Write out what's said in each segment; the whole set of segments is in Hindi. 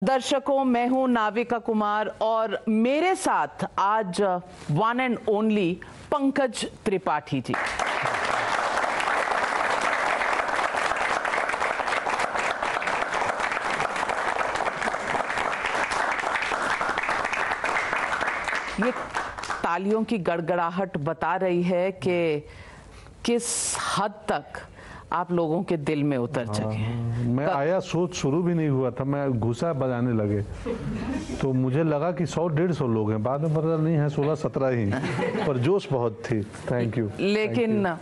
दर्शकों, मैं हूं नाविका कुमार और मेरे साथ आज one and only Pankaj Tripathi ji. ये तालियों की गड़गड़ाहट बता रही है कि किस हद तक आप लोगों के दिल में उतर चुके हैं। मैं आया, सोच शुरू भी नहीं हुआ था, मैं घुसा बजाने लगे तो मुझे लगा कि 100-150 लोग हैं, बाद में पता नहीं है 16-17 ही, पर जोश बहुत थी। Thank you. लेकिन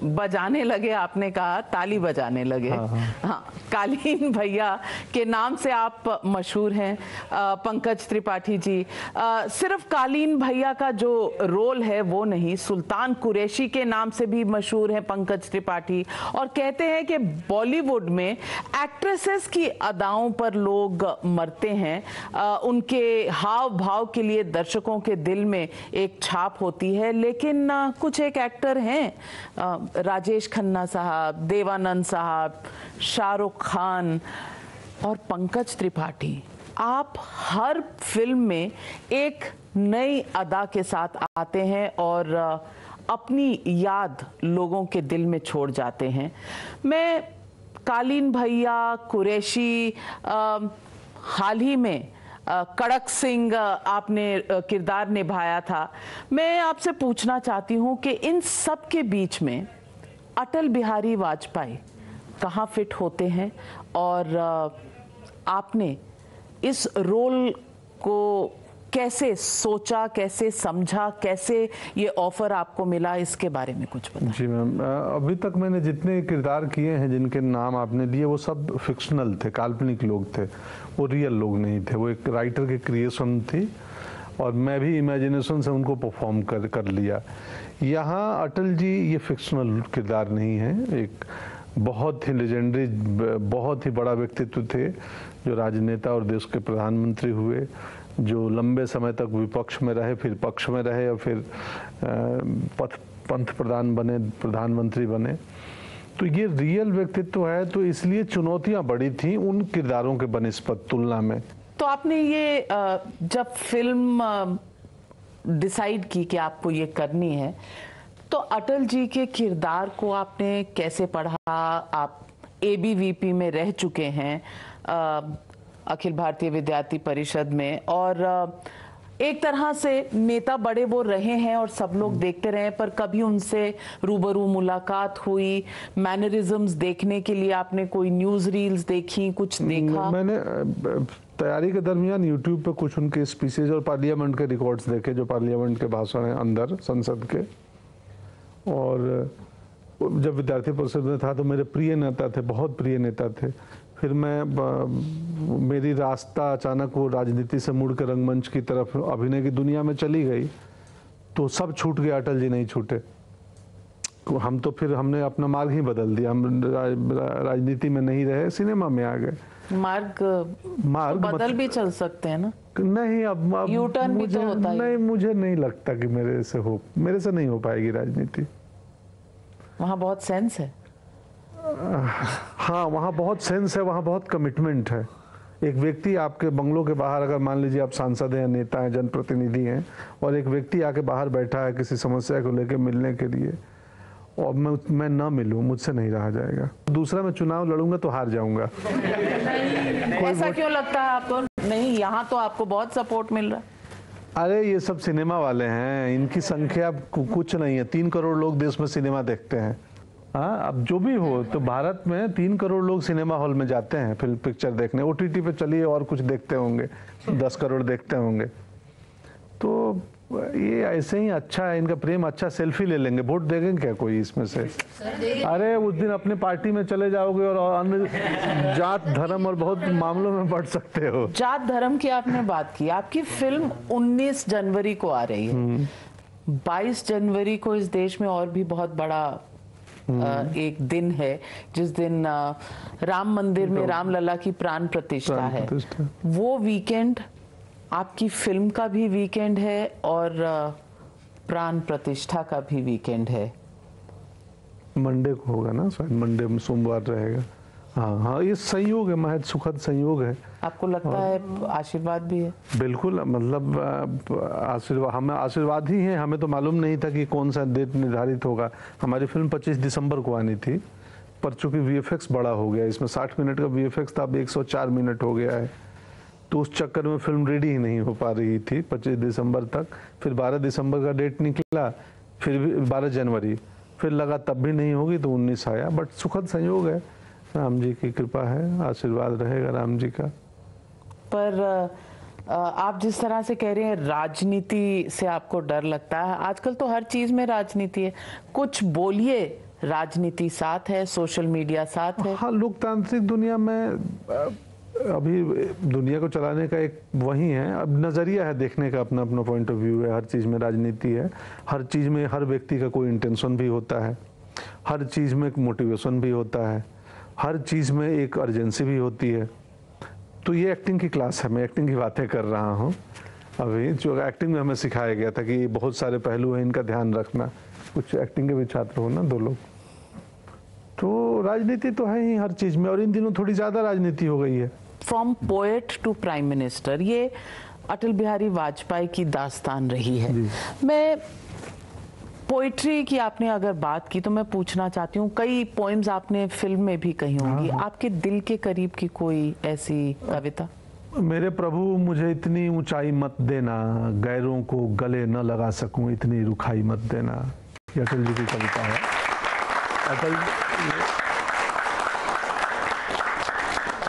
बजाने लगे, आपने कहा ताली बजाने लगे। हाँ, कालीन भैया के नाम से आप मशहूर हैं पंकज त्रिपाठी जी। सिर्फ कालीन भैया का जो रोल है वो नहीं, सुल्तान कुरैशी के नाम से भी मशहूर हैं पंकज त्रिपाठी। और कहते हैं कि बॉलीवुड में एक्ट्रेसेस की अदाओं पर लोग मरते हैं, उनके हाव भाव के लिए दर्शकों के दिल में एक छाप होती है। लेकिन कुछ एक एक्टर हैं, राजेश खन्ना साहब, देवानंद साहब, शाहरुख खान और पंकज त्रिपाठी, आप हर फिल्म में एक नई अदा के साथ आते हैं और अपनी याद लोगों के दिल में छोड़ जाते हैं। मैं कालीन भैया, कुरैशी, हाल ही में कड़क सिंह आपने किरदार निभाया था। मैं आपसे पूछना चाहती हूं कि इन सब के बीच में अटल बिहारी वाजपेयी कहाँ फिट होते हैं और आपने इस रोल को कैसे सोचा, कैसे समझा, कैसे ये ऑफर आपको मिला, इसके बारे में कुछ बताएं। जी मैम, अभी तक मैंने जितने किरदार किए हैं जिनके नाम आपने लिए वो सब फिक्शनल थे, काल्पनिक लोग थे, वो रियल लोग नहीं थे। वो एक राइटर की क्रिएशन थी और मैं भी इमेजिनेशन से उनको परफॉर्म कर लिया। यहाँ अटल जी ये फिक्शनल किरदार नहीं है, एक बहुत ही लेजेंडरी, बहुत ही बड़ा व्यक्तित्व थे जो राजनेता और देश के प्रधानमंत्री हुए, जो लंबे समय तक विपक्ष में रहे, फिर पक्ष में रहे और फिर पंत प्रधान बने, प्रधानमंत्री बने। तो ये रियल व्यक्तित्व है, तो इसलिए चुनौतियां बड़ी थी उन किरदारों के बनिस्बत तुलना में। तो आपने ये जब फिल्म डिसाइड की कि आपको ये करनी है, तो अटल जी के किरदार को आपने कैसे पढ़ा? आप ABVP में रह चुके हैं, अखिल भारतीय विद्यार्थी परिषद में, और एक तरह से नेता बड़े वो रहे हैं और सब लोग देखते रहे, पर कभी उनसे रूबरू मुलाकात हुई? मैनरिज्म्स देखने के लिए आपने कोई न्यूज़ रील्स देखी, कुछ देखा? मैंने तैयारी के दरमियान YouTube पे कुछ उनके स्पीचेज और पार्लियामेंट के रिकॉर्ड्स देखे, जो पार्लियामेंट के भाषण हैं अंदर संसद के। और जब विद्यार्थी परिषद में था तो मेरे प्रिय नेता थे, बहुत प्रिय नेता थे। फिर मेरी रास्ता अचानक वो राजनीति से मुड़ के रंगमंच की तरफ, अभिनय की दुनिया में चली गई, तो सब छूट गया, अटल जी नहीं छूटे। हम तो फिर हमने अपना मार्ग ही बदल दिया, हम राजनीति में नहीं रहे, सिनेमा में आ गए। मार्ग बदल भी चल सकते हैं ना? नहीं, अब यू टर्न भी तो होता है। नहीं, मुझे नहीं लगता कि मेरे से नहीं हो पाएगी राजनीति। वहाँ बहुत सेंस है। हाँ, वहाँ बहुत सेंस है, वहाँ बहुत कमिटमेंट है। एक व्यक्ति आपके बंगलों के बाहर, अगर मान लीजिए आप सांसद हैं, नेता हैं, जनप्रतिनिधि हैं, और एक व्यक्ति आके बाहर बैठा है किसी समस्या को लेकर मिलने के लिए, और मैं ना मिलूं, मुझसे नहीं रहा जाएगा। दूसरा, मैं चुनाव लड़ूंगा तो हार जाऊंगा। ऐसा क्यों लगता है आपको? नहीं, यहाँ तो आपको बहुत सपोर्ट मिल रहा है। अरे ये सब सिनेमा वाले हैं, इनकी संख्या कुछ नहीं है। 3 करोड़ लोग देश में सिनेमा देखते हैं। हाँ, अब जो भी हो, तो भारत में 3 करोड़ लोग सिनेमा हॉल में जाते हैं फिल्म पिक्चर देखने। OTT पे चलिए और कुछ देखते होंगे, 10 करोड़ देखते होंगे। तो ये ऐसे ही अच्छा है, इनका प्रेम अच्छा। सेल्फी ले लेंगे, वोट देंगे क्या कोई इसमें से? अरे उस दिन अपने पार्टी में चले जाओगे और अन्य जात धर्म और बहुत मामलों में बढ़ सकते हो। जात धर्म की आपने बात की, आपकी फिल्म 19 जनवरी को आ रही है। 22 जनवरी को इस देश में और भी बहुत बड़ा एक दिन है, जिस दिन राम मंदिर में रामलला की प्राण प्रतिष्ठा है। वो वीकेंड आपकी फिल्म का भी वीकेंड है और प्राण प्रतिष्ठा का भी वीकेंड है। मंडे को होगा ना, शायद मंडे में, सोमवार रहेगा। हाँ हाँ, ये संयोग है, महज सुखद संयोग है। आपको लगता है आशीर्वाद भी है? बिल्कुल, मतलब आशीर्वाद, हमें आशीर्वाद ही है। हमें तो मालूम नहीं था कि कौन सा डेट निर्धारित होगा। हमारी फिल्म 25 दिसंबर को आनी थी, पर चूंकि वीएफएक्स बड़ा हो गया, इसमें 60 मिनट का वीएफएक्स था, अब 104 मिनट हो गया है, तो उस चक्कर में फिल्म रेडी ही नहीं हो पा रही थी 25 दिसंबर तक। फिर 12 दिसंबर का डेट निकला, फिर भी 12 जनवरी, फिर लगा तब भी नहीं होगी तो 19 आया। बट सुखद संयोग है, राम जी की कृपा है, आशीर्वाद रहेगा राम जी का। पर आप जिस तरह से कह रहे हैं राजनीति से आपको डर लगता है, आजकल तो हर चीज में राजनीति है, कुछ बोलिए, राजनीति साथ है, सोशल मीडिया साथ है। हाँ, लोकतांत्रिक दुनिया में अभी दुनिया को चलाने का एक वही है, अब नज़रिया है देखने का, अपना अपना पॉइंट ऑफ व्यू है। हर चीज़ में राजनीति है, हर चीज़ में हर व्यक्ति का कोई इंटेंशन भी होता है, हर चीज़ में एक मोटिवेशन भी होता है, हर चीज़ में एक अर्जेंसी भी होती है। तो ये एक्टिंग की क्लास है, मैं एक्टिंग की बातें कर रहा हूँ अभी, जो एक्टिंग में हमें सिखाया गया था कि बहुत सारे पहलू हैं, इनका ध्यान रखना। कुछ एक्टिंग के भी छात्र हो ना, 2 लोग, तो राजनीति तो है ही हर चीज़ में, और इन दिनों थोड़ी ज़्यादा राजनीति हो गई है। From poet to prime minister, ये अटल बिहारी वाजपेयी की दास्तान रही है। मैं पोइट्री की आपने अगर बात की तो मैं पूछना चाहती हूँ, कई पोएम्स आपने फिल्म में भी कही होंगी, आपके दिल के करीब की कोई ऐसी कविता? मेरे प्रभु मुझे इतनी ऊंचाई मत देना, गैरों को गले न लगा सकूं इतनी रुखाई मत देना। ये अटल जी की कविता है।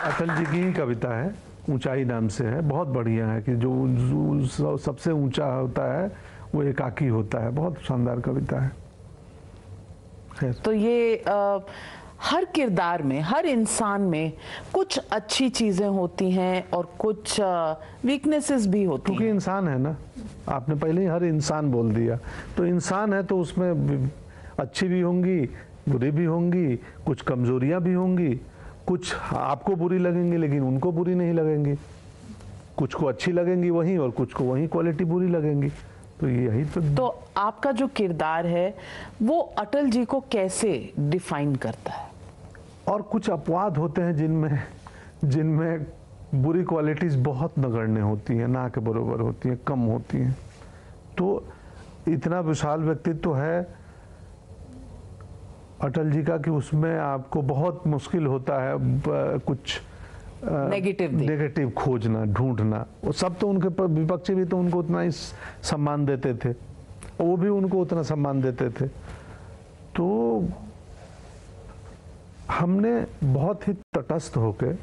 अटल जी की ही कविता है, ऊंचाई नाम से है, बहुत बढ़िया है कि जो सबसे ऊंचा होता है वो एकाकी होता है। बहुत शानदार कविता है। तो ये हर किरदार में, हर इंसान में कुछ अच्छी चीजें होती हैं और कुछ वीकनेसेस भी होती हैं। क्योंकि इंसान है ना, आपने पहले ही हर इंसान बोल दिया, तो इंसान है तो उसमें अच्छी भी होंगी, बुरी भी होंगी, कुछ कमजोरियां भी होंगी, कुछ आपको बुरी लगेंगी लेकिन उनको बुरी नहीं लगेंगी, कुछ को अच्छी लगेंगी वही, और कुछ को वही क्वालिटी बुरी लगेंगी। तो यही तो आपका जो किरदार है वो अटल जी को कैसे डिफाइन करता है? और कुछ अपवाद होते हैं जिनमें बुरी क्वालिटीज बहुत नगण्य होती हैं, ना के बराबर होती हैं, कम होती हैं। तो इतना विशाल व्यक्तित्व है अटल जी का कि उसमें आपको बहुत मुश्किल होता है कुछ नेगेटिव खोजना, ढूंढना। वो सब तो उनके विपक्षी भी तो उनको उतना ही सम्मान देते थे, वो भी उनको उतना सम्मान देते थे। तो हमने बहुत ही तटस्थ होकर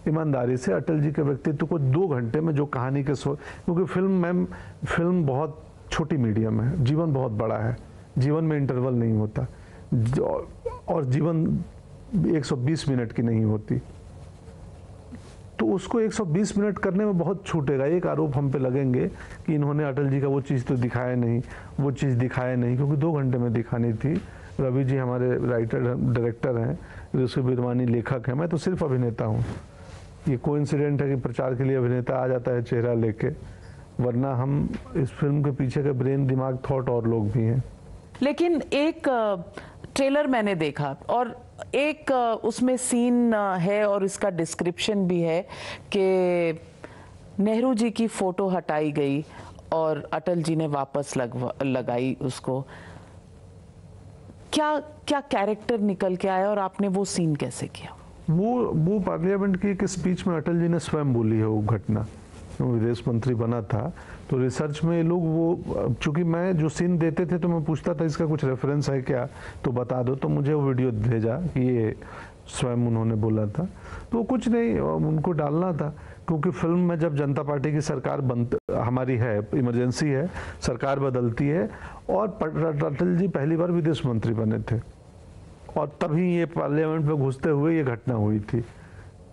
ईमानदारी से अटल जी के व्यक्तित्व को 2 घंटे में जो कहानी के क्योंकि फिल्म बहुत छोटी मीडियम है, जीवन बहुत बड़ा है, जीवन में इंटरवल नहीं होता, और जीवन 120 मिनट की नहीं होती, तो उसको 120 मिनट करने में बहुत छूटेगा। एक आरोप हम पे लगेंगे कि इन्होंने अटल जी का वो चीज़ तो दिखाया नहीं, वो चीज़ दिखाया नहीं, क्योंकि 2 घंटे में दिखानी थी। रवि जी हमारे राइटर डायरेक्टर हैं, ऋषि बिरवानी लेखक हैं, मैं तो सिर्फ अभिनेता हूँ। ये कोइंसिडेंट है कि प्रचार के लिए अभिनेता आ जाता है चेहरा लेके, वरना हम इस फिल्म के पीछे का ब्रेन, दिमाग, थॉट और लोग भी हैं। लेकिन एक ट्रेलर मैंने देखा और एक उसमें सीन है और इसका डिस्क्रिप्शन भी है कि नेहरू जी की फोटो हटाई गई और अटल जी ने वापस लगाई उसको। क्या कैरेक्टर निकल के आया और आपने वो सीन कैसे किया? वो पार्लियामेंट की एक स्पीच में अटल जी ने स्वयं बोली है वो घटना। विदेश मंत्री बना था तो रिसर्च में लोग वो, चूंकि मैं जो सीन देते थे तो मैं पूछता था इसका कुछ रेफरेंस है क्या तो बता दो, तो मुझे वो वीडियो भेजा कि ये स्वयं उन्होंने बोला था। तो कुछ नहीं, उनको डालना था, क्योंकि फिल्म में जब जनता पार्टी की सरकार हमारी है, इमरजेंसी है, सरकार बदलती है, और अटल जी पहली बार विदेश मंत्री बने थे और तभी ये पार्लियामेंट में घुसते हुए ये घटना हुई थी,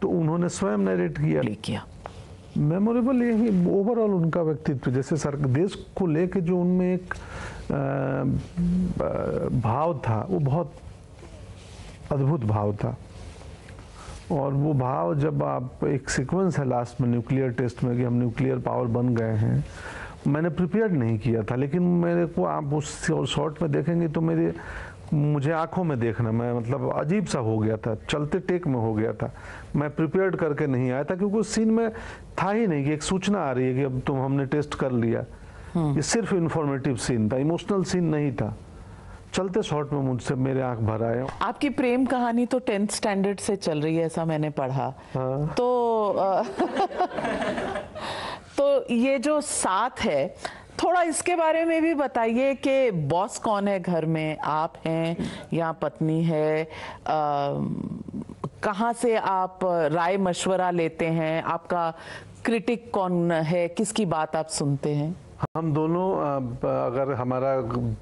तो उन्होंने स्वयं नरेट किया। मेमोरेबल यही ओवरऑल उनका व्यक्तित्व, जैसे देश को लेके जो उनमें एक भाव था, वो बहुत अद्भुत भाव था। और वो भाव जब आप, एक सीक्वेंस है लास्ट में न्यूक्लियर टेस्ट में कि हम न्यूक्लियर पावर बन गए हैं, मैंने प्रिपेयर नहीं किया था, लेकिन मेरे को आप उस शॉट में देखेंगे तो मेरे मुझे आंखों में देखना, मैं मतलब अजीब सा हो गया था, चलते टेक में हो गया था। मैं प्रिपेयर्ड करके नहीं आया था क्योंकि उस सीन में था ही नहीं कि एक सूचना आ रही है कि अब तुम हमने टेस्ट कर लिया। ये सिर्फ इंफॉर्मेटिव सीन था, इमोशनल सीन नहीं था। चलते शॉट में मुझसे मेरे आंख भर आए। आपकी प्रेम कहानी तो 10th स्टैंडर्ड से चल रही है, ऐसा मैंने पढ़ा। हाँ। तो ये जो साथ है, थोड़ा इसके बारे में भी बताइए कि बॉस कौन है घर में, आप हैं या पत्नी है? कहाँ से आप राय मशवरा लेते हैं? आपका क्रिटिक कौन है? किसकी बात आप सुनते हैं? हम दोनों, अगर हमारा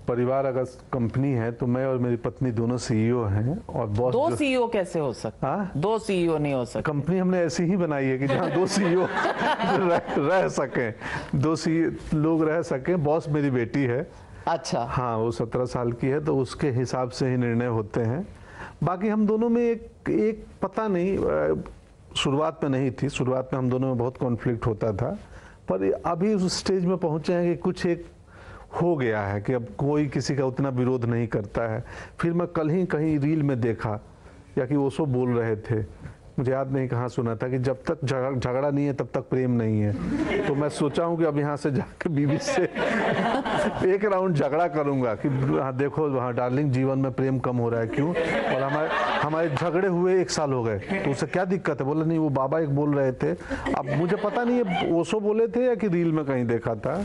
परिवार अगर कंपनी है तो मैं और मेरी पत्नी दोनों सीईओ हैं। और बॉस दो सीईओ कैसे हो सकता? दो सीईओ नहीं हो सकते। कंपनी हमने ऐसी ही बनाई है कि जहाँ दो सीईओ रह सकें, दो लोग रह सकें। बॉस मेरी बेटी है। अच्छा। हाँ, वो 17 साल की है, तो उसके हिसाब से ही निर्णय होते हैं। बाकी हम दोनों में एक पता नहीं, शुरुआत में नहीं थी, शुरुआत में हम दोनों में बहुत कॉन्फ्लिक्ट होता था, पर अभी उस स्टेज में पहुंचे हैं कि कुछ एक हो गया है कि अब कोई किसी का उतना विरोध नहीं करता है। फिर मैं कल ही कहीं रील में देखा या कि ओशो बोल रहे थे, मुझे याद नहीं कहाँ सुना था, कि जब तक झगड़ा नहीं है तब तक प्रेम नहीं है। तो मैं सोचा हूँ कि अब यहाँ से जाकर बीवी से एक राउंड झगड़ा करूंगा कि हाँ देखो, हाँ डार्लिंग, जीवन में प्रेम कम हो रहा है, क्यों? और हमारे झगड़े हुए 1 साल हो गए, तो उससे क्या दिक्कत है? बोला नहीं, वो बाबा एक बोल रहे थे। अब मुझे पता नहीं है ओशो बोले थे या कि रील में कहीं देखा था।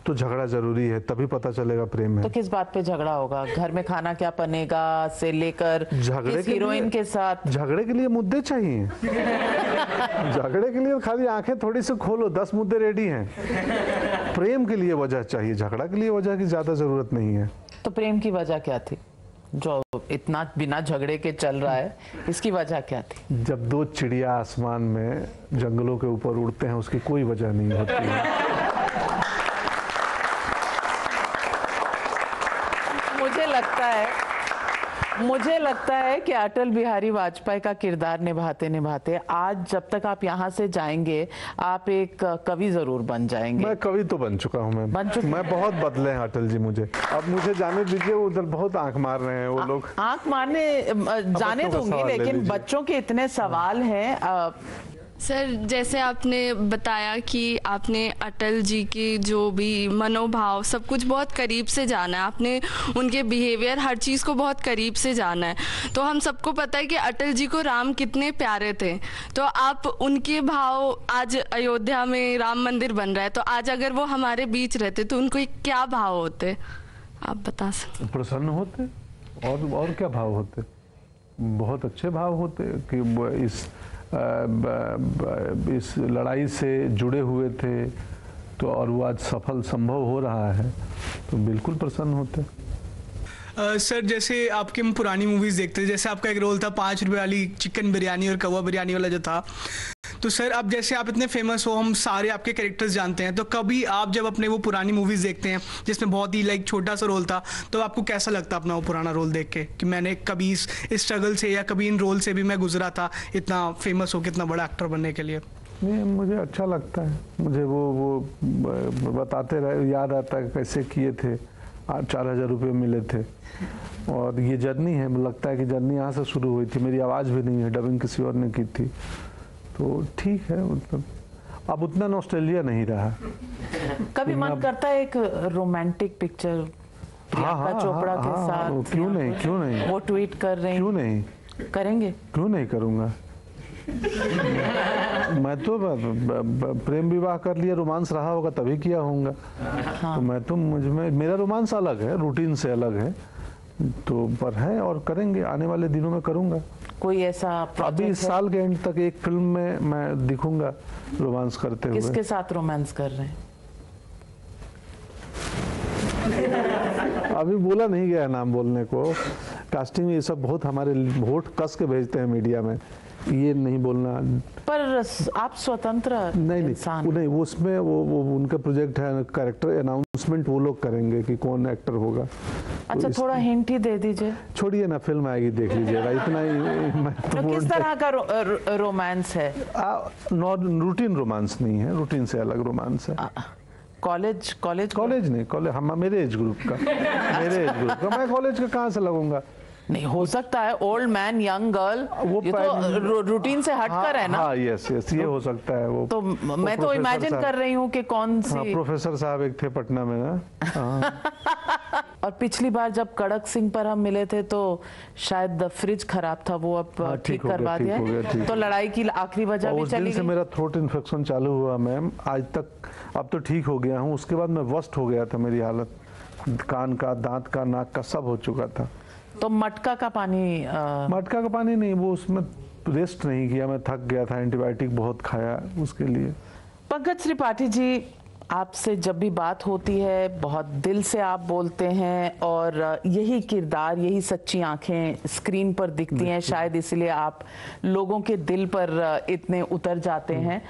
तो झगड़ा जरूरी है, तभी पता चलेगा प्रेम है। तो किस बात पे झगड़ा होगा? घर में खाना क्या बनेगा से लेकर किस हीरोइन के साथ? झगड़े के लिए मुद्दे चाहिए। झगड़े के लिए खाली आंखें थोड़ी सी खोलो, 10 मुद्दे रेडी हैं। प्रेम के लिए वजह चाहिए, झगड़ा के लिए वजह की ज्यादा जरूरत नहीं है। तो प्रेम की वजह क्या थी जो इतना बिना झगड़े के चल रहा है? इसकी वजह क्या थी? जब 2 चिड़िया आसमान में जंगलों के ऊपर उड़ते हैं, उसकी कोई वजह नहीं होती है। मुझे लगता है कि अटल बिहारी वाजपेयी का किरदार निभाते निभाते आज जब तक आप यहाँ से जाएंगे, आप एक कवि जरूर बन जाएंगे। मैं कवि तो बन चुका हूँ। मैं बहुत बदले हैं अटल जी मुझे। अब मुझे जाने दीजिए, उधर बहुत आंख मार रहे हैं वो लोग। आंख मारने जाने दूंगी, लेकिन बच्चों के इतने सवाल हैं। सर, जैसे आपने बताया कि आपने अटल जी की जो भी मनोभाव सब कुछ बहुत करीब से जाना है, आपने उनके बिहेवियर हर चीज़ को बहुत करीब से जाना है। तो हम सबको पता है कि अटल जी को राम कितने प्यारे थे। तो आप उनके भाव, आज अयोध्या में राम मंदिर बन रहा है, तो आज अगर वो हमारे बीच रहते तो उनको क्या भाव होते, आप बता सकते? प्रसन्न होते, और क्या भाव होते? बहुत अच्छे भाव होते कि इस लड़ाई से जुड़े हुए थे, तो और वो आज सफल संभव हो रहा है, तो बिल्कुल प्रसन्न होते। सर, जैसे आपके हम पुरानी मूवीज़ देखते थे, जैसे आपका एक रोल था 5 रुपए वाली चिकन बिरयानी और कवा बिरयानी वाला जो था, तो सर अब जैसे आप इतने फेमस हो, हम सारे आपके कैरेक्टर्स जानते हैं, तो कभी आप जब अपने वो पुरानी मूवीज़ देखते हैं जिसमें बहुत ही छोटा सा रोल था, तो आपको कैसा लगता है अपना वो पुराना रोल देख के कि मैंने कभी इस स्ट्रगल से या कभी इन रोल से भी मैं गुजरा था इतना फेमस हो के, इतना बड़ा एक्टर बनने के लिए? नहीं, मुझे अच्छा लगता है। मुझे वो बताते रहे, याद आता है कैसे किए थे। 4,000 रुपये मिले थे, और ये जर्नी है, मुझे लगता है कि जर्नी यहाँ से शुरू हुई थी। मेरी आवाज़ भी नहीं है, डबिंग किसी और ने की थी, तो ठीक है। मतलब अब उतना नॉस्टैल्जिया नहीं रहा। कभी मन करता है एक रोमांटिक पिक्चर प्रियंका चोपड़ा के साथ? क्यों नहीं? वो ट्वीट कर रहे हैं, क्यों नहीं करेंगे? क्यों नहीं करूँगा? मैं तो प्रेम विवाह कर लिया, रोमांस रहा होगा तभी किया होगा। हाँ। तो मैं तो मेरा रोमांस अलग है, रूटीन से अलग है, तो पर है और करेंगे, आने वाले दिनों में करूंगा। कोई ऐसा अभी इस साल के एंड तक एक फिल्म में मैं दिखूंगा रोमांस करते हुए। किसके साथ रोमांस कर रहे हैं? अभी बोला नहीं गया नाम बोलने को। कास्टिंग ये सब बहुत हमारे वोट कस के भेजते हैं मीडिया में, ये नहीं बोलना। पर आप स्वतंत्र इंसान नहीं, वो उसमें वो उनका प्रोजेक्ट है, कैरेक्टर अनाउंसमेंट वो लोग करेंगे कि कौन एक्टर होगा। अच्छा, थोड़ा हिंट ही दे दीजिए। छोड़िए ना, फिल्म आएगी देख लीजिएगा, इतना ही। तो किस तरह का रोमांस है? रूटीन रोमांस नहीं है, रूटीन से अलग रोमांस है। कॉलेज कॉलेज कॉलेज नहीं, कॉलेज हम मेरे एज ग्रुप का मेरे एज ग्रुप का, मैं कॉलेज का कहाँ से लगूंगा? नहीं हो सकता है, ओल्ड मैन यंग गर्ल, वो ये तो रूटीन से हटकर है ना। हाँ यस यस, ये हो सकता है। वो तो मैं तो इमेजिन कर रही हूँ कि कौन सी। हाँ, प्रोफेसर साहब एक थे पटना में ना। हाँ। और पिछली बार जब कड़क सिंह पर हम मिले थे तो शायद फ्रिज खराब था, वो अब हाँ, ठीक हो गया, करवा ठीक दिया हो गया, है। ठीक। तो लड़ाई की आखिरी वजह भी उस दिन चली से गई। मेरा थ्रोट इन्फेक्शन चालू हुआ मैम, आज तक अब तो ठीक हो गया हूँ। उसके बाद मैं वर्स्ट हो गया था, मेरी हालत कान का, दांत का, नाक का सब हो चुका था। तो मटका का पानी मटका का पानी नहीं, वो उसमें रेस्ट नहीं किया, मैं थक गया था, एंटीबायोटिक बहुत खाया उसके लिए। पंकज त्रिपाठी जी, आपसे जब भी बात होती है बहुत दिल से आप बोलते हैं और यही किरदार, यही सच्ची आंखें स्क्रीन पर दिखती हैं, शायद इसलिए आप लोगों के दिल पर इतने उतर जाते हैं।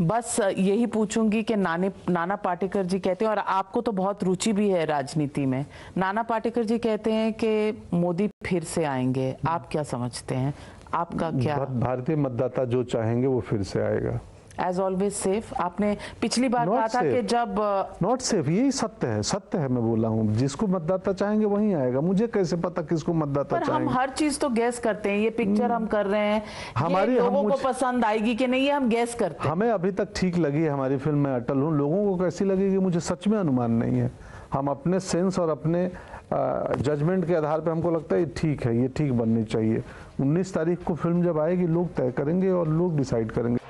बस यही पूछूंगी कि नाना पाटेकर जी कहते हैं, और आपको तो बहुत रुचि भी है राजनीति में, नाना पाटेकर जी कहते हैं कि मोदी फिर से आएंगे, आप क्या समझते हैं? आपका क्या? भारतीय मतदाता जो चाहेंगे वो फिर से आएगा। एज ऑलवेज सेफ, आपने पिछली बार कहा था कि जब नॉट सेफ, यही सत्य है, सत्य है, मैं बोला हूँ जिसको मतदाता चाहेंगे वही आएगा। मुझे कैसे पता किसको मतदाता पर चाहेंगे? हम हर चीज तो गैस करते हैं, ये पिक्चर हम कर रहे हैं, हमारी ये लोगों को पसंद आएगी कि नहीं, ये हम गैस करते हैं। हमें अभी तक ठीक लगी है हमारी फिल्म, मैं अटल हूँ। लोगों को कैसी लगेगी मुझे सच में अनुमान नहीं है। हम अपने सेंस और अपने जजमेंट के आधार पर हमको लगता है ये ठीक है, ये ठीक बननी चाहिए। 19 तारीख को फिल्म जब आएगी लोग तय करेंगे और लोग डिसाइड करेंगे।